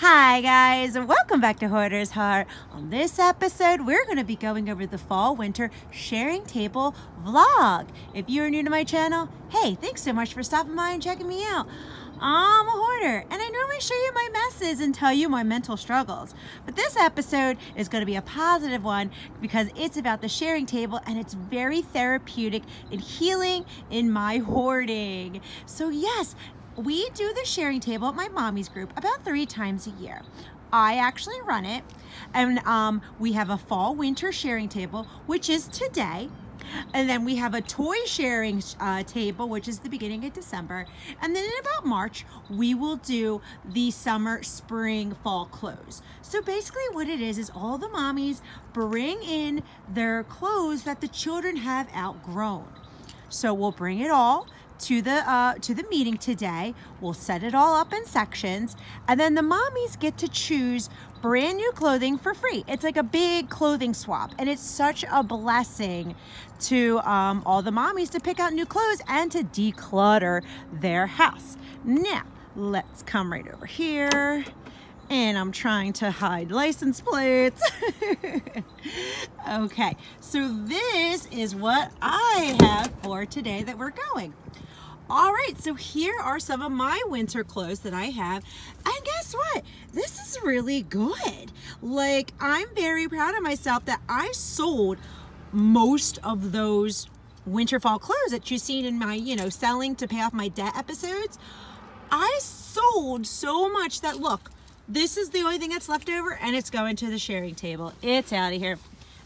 Hi guys, welcome back to Hoarders Heart. On this episode, we're going to be going over the fall winter sharing table vlog. If you're new to my channel, hey, thanks so much for stopping by and checking me out. I'm a hoarder and I normally show you my messes and tell you my mental struggles. But this episode is going to be a positive one because it's about the sharing table and it's very therapeutic and healing in my hoarding. So yes, we do the sharing table at my mommy's group about 3 times a year. I actually run it, and we have a fall winter sharing table, which is today. And then we have a toy sharing table, which is the beginning of December. And then in about March, we will do the summer, spring, fall clothes. So basically what it is all the mommies bring in their clothes that the children have outgrown. So we'll bring it all to the meeting today. We'll set it all up in sections, and then the mommies get to choose brand new clothing for free. It's like a big clothing swap, and it's such a blessing to all the mommies to pick out new clothes and to declutter their house. Now, let's come right over here. And I'm trying to hide license plates. Okay, so this is what I have for today that we're going. All right, so here are some of my winter clothes that I have. And guess what? This is really good. Like, I'm very proud of myself that I sold most of those winter fall clothes that you've seen in my, selling to pay off my debt episodes. I sold so much that, look, this is the only thing that's left over, and it's going to the sharing table. It's out of here.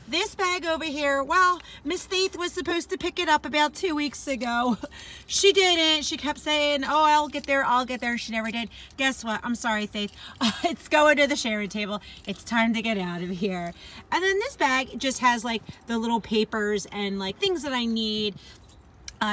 This bag over here, well, Miss Faith was supposed to pick it up about 2 weeks ago. She didn't. She kept saying, oh, I'll get there. She never did. Guess what? I'm sorry, Faith. It's going to the sharing table. It's time to get out of here. And then this bag just has like the little papers and like things that I need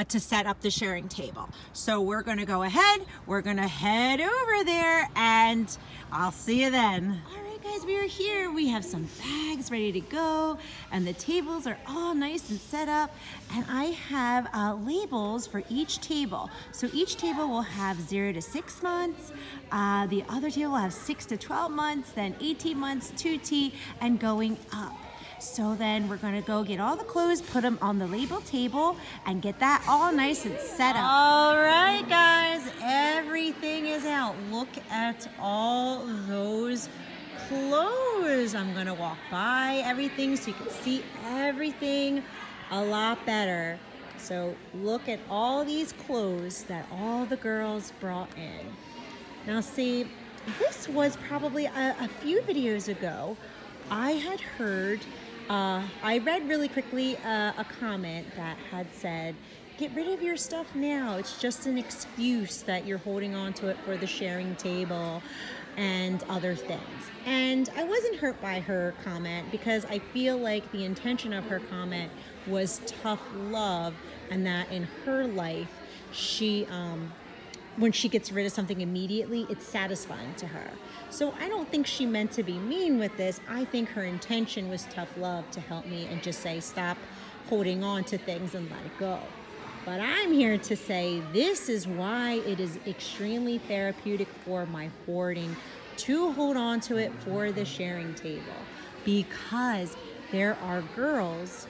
to set up the sharing table. So we're gonna go ahead, we're gonna head over there, and I'll see you then. All right guys, we are here. We have some bags ready to go, and the tables are all nice and set up, and I have labels for each table. So each table will have 0 to 6 months, the other table will have 6 to 12 months, then 18 months, 2T, and going up. So then we're gonna go get all the clothes, put them on the label table, and get that all nice and set up. All right, guys, everything is out. Look at all those clothes. I'm gonna walk by everything so you can see everything a lot better. So look at all these clothes that all the girls brought in. Now see, this was probably a few videos ago. I had heard, I read really quickly a comment that had said, get rid of your stuff now. It's just an excuse that you're holding on to it for the sharing table and other things. And I wasn't hurt by her comment because I feel like the intention of her comment was tough love, and that in her life, she, when she gets rid of something immediately, it's satisfying to her. So I don't think she meant to be mean with this. I think her intention was tough love to help me and just say, stop holding on to things and let it go. But I'm here to say this is why it is extremely therapeutic for my hoarding to hold on to it for the sharing table, because there are girls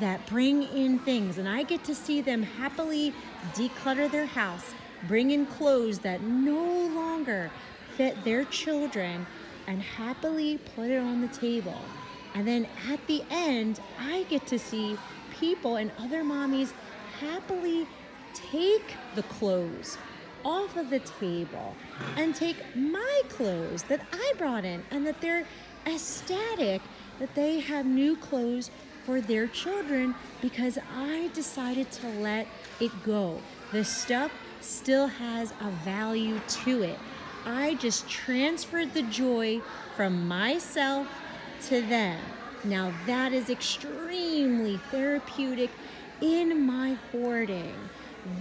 that bring in things and I get to see them happily declutter their house, bring in clothes that no longer fit their children, and happily put it on the table. And then at the end, I get to see people and other mommies happily take the clothes off of the table and take my clothes that I brought in, and that they're ecstatic that they have new clothes for their children because I decided to let it go. The stuff still has a value to it. I just transferred the joy from myself to them. Now that is extremely therapeutic in my hoarding.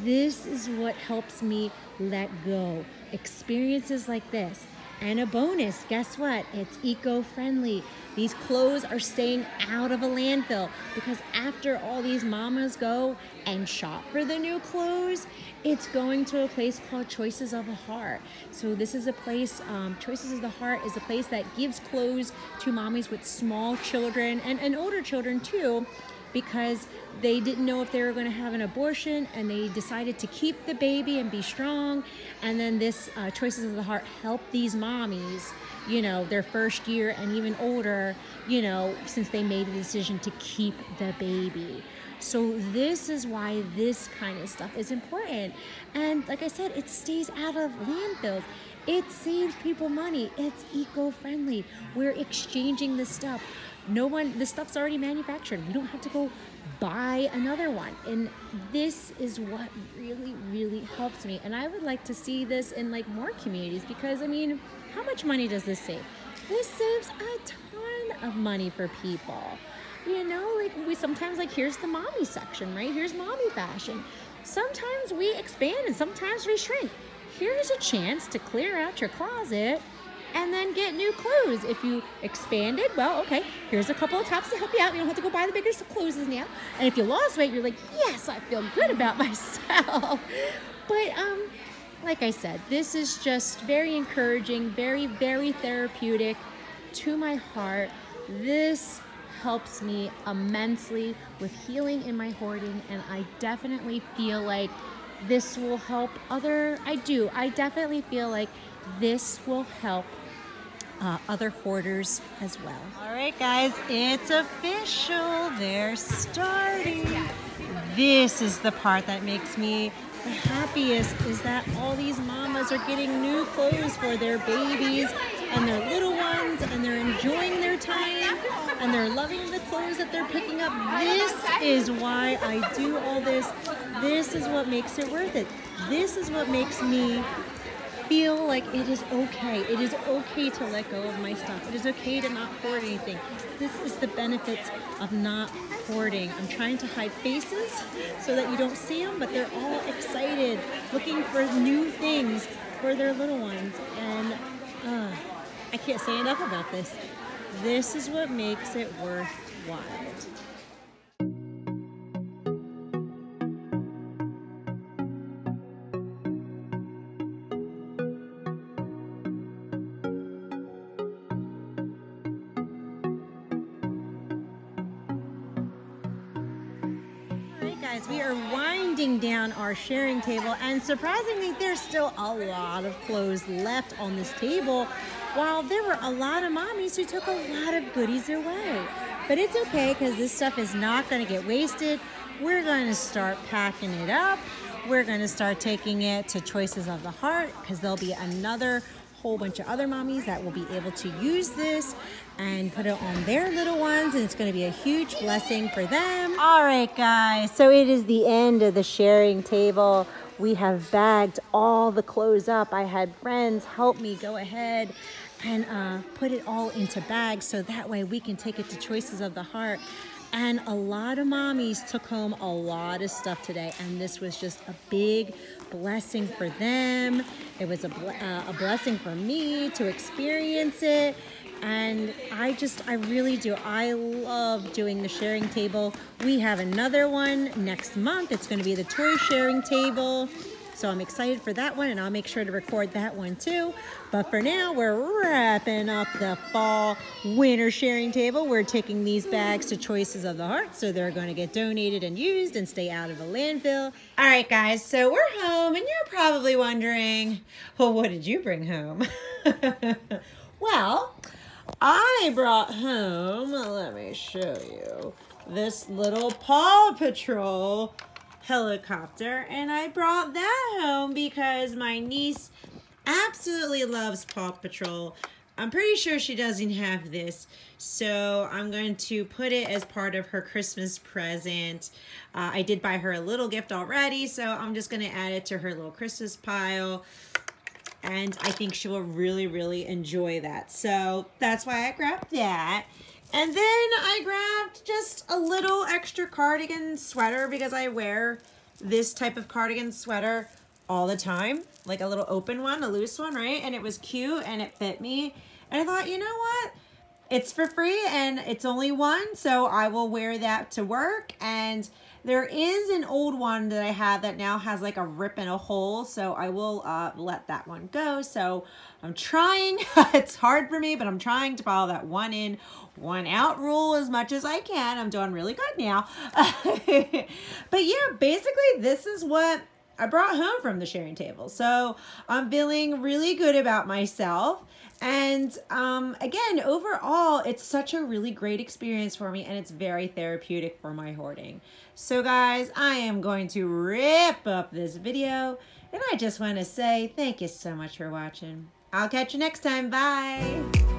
This is what helps me let go. Experiences like this And a bonus, guess what? It's eco-friendly. These clothes are staying out of a landfill because after all these mamas go and shop for the new clothes, it's going to a place called Choices of the Heart. So this is a place, Choices of the Heart is a place that gives clothes to mommies with small children and older children too, because they didn't know if they were going to have an abortion and they decided to keep the baby and be strong. And then this Choices of the Heart helped these mommies, you know, their first year and even older, you know, since they made the decision to keep the baby. So this is why this kind of stuff is important. And like I said, it stays out of landfills. It saves people money. It's eco-friendly. We're exchanging the stuff. The stuff's already manufactured. We don't have to go buy another one. And this is what really, really helps me. And I would like to see this in like more communities because, I mean, how much money does this save? This saves a ton of money for people. You know, like we sometimes, like, here's the mommy section, right? Here's mommy fashion. Sometimes we expand and sometimes we shrink. Here's a chance to clear out your closet and then get new clothes. If you expanded, well, okay, here's a couple of tops to help you out. You don't have to go buy the bigger clothes now. And if you lost weight, you're like, yes, I feel good about myself. But like I said, this is just very encouraging, very, very therapeutic to my heart. This helps me immensely with healing in my hoarding, and I definitely feel like this will help I definitely feel like this will help other hoarders as well. All right, guys, it's official. They're starting. This is the part that makes me the happiest, is that all these mamas are getting new clothes for their babies and their little ones, and they're enjoying their time, and they're loving the clothes that they're picking up. This is why I do all this. This is what makes it worth it. This is what makes me feel like it is okay. It is okay to let go of my stuff. It is okay to not hoard anything. This is the benefits of not hoarding. I'm trying to hide faces so that you don't see them, but they're all excited, looking for new things for their little ones. And I can't say enough about this. This is what makes it worthwhile. Guys, we are winding down our sharing table, and surprisingly there's still a lot of clothes left on this table, while there were a lot of mommies who took a lot of goodies away. But it's okay, because this stuff is not going to get wasted. We're going to start packing it up. We're going to start taking it to Choices of the Heart, because there'll be another whole bunch of other mommies that will be able to use this and put it on their little ones, and it's going to be a huge blessing for them. All right, guys, so it is the end of the sharing table. We have bagged all the clothes up. I had friends help me go ahead and put it all into bags, so that way we can take it to Choices of the Heart. And a lot of mommies took home a lot of stuff today, and this was just a big blessing for them. It was a blessing for me to experience it, and I really do. I love doing the sharing table. We have another one next month. It's going to be the toy sharing table. So I'm excited for that one, and I'll make sure to record that one too. But for now, we're wrapping up the fall winter sharing table. We're taking these bags to Choices of the Heart, so they're going to get donated and used and stay out of the landfill. All right, guys, so we're home, and you're probably wondering, well, what did you bring home? Well, I brought home, let me show you, this little Paw Patrol helicopter, and I brought that home because my niece absolutely loves Paw Patrol. I'm pretty sure she doesn't have this, so I'm going to put it as part of her Christmas present. I did buy her a little gift already, so I'm just going to add it to her little Christmas pile, and I think she will really, really enjoy that. So that's why I grabbed that. And then I grabbed just a little extra cardigan sweater because I wear this type of cardigan sweater all the time, like a little open one, a loose one, right? And it was cute and it fit me. And I thought, you know what? It's for free and it's only one, so I will wear that to work. And there is an old one that I have that now has like a rip and a hole, so I will let that one go. So I'm trying, it's hard for me, but I'm trying to follow that one in, one out rule as much as I can. I'm doing really good now. But yeah, basically this is what I brought home from the sharing table. So I'm feeling really good about myself. And again, overall, it's such a really great experience for me and it's very therapeutic for my hoarding. So guys, I am going to wrap up this video and I just want to say thank you so much for watching. I'll catch you next time. Bye.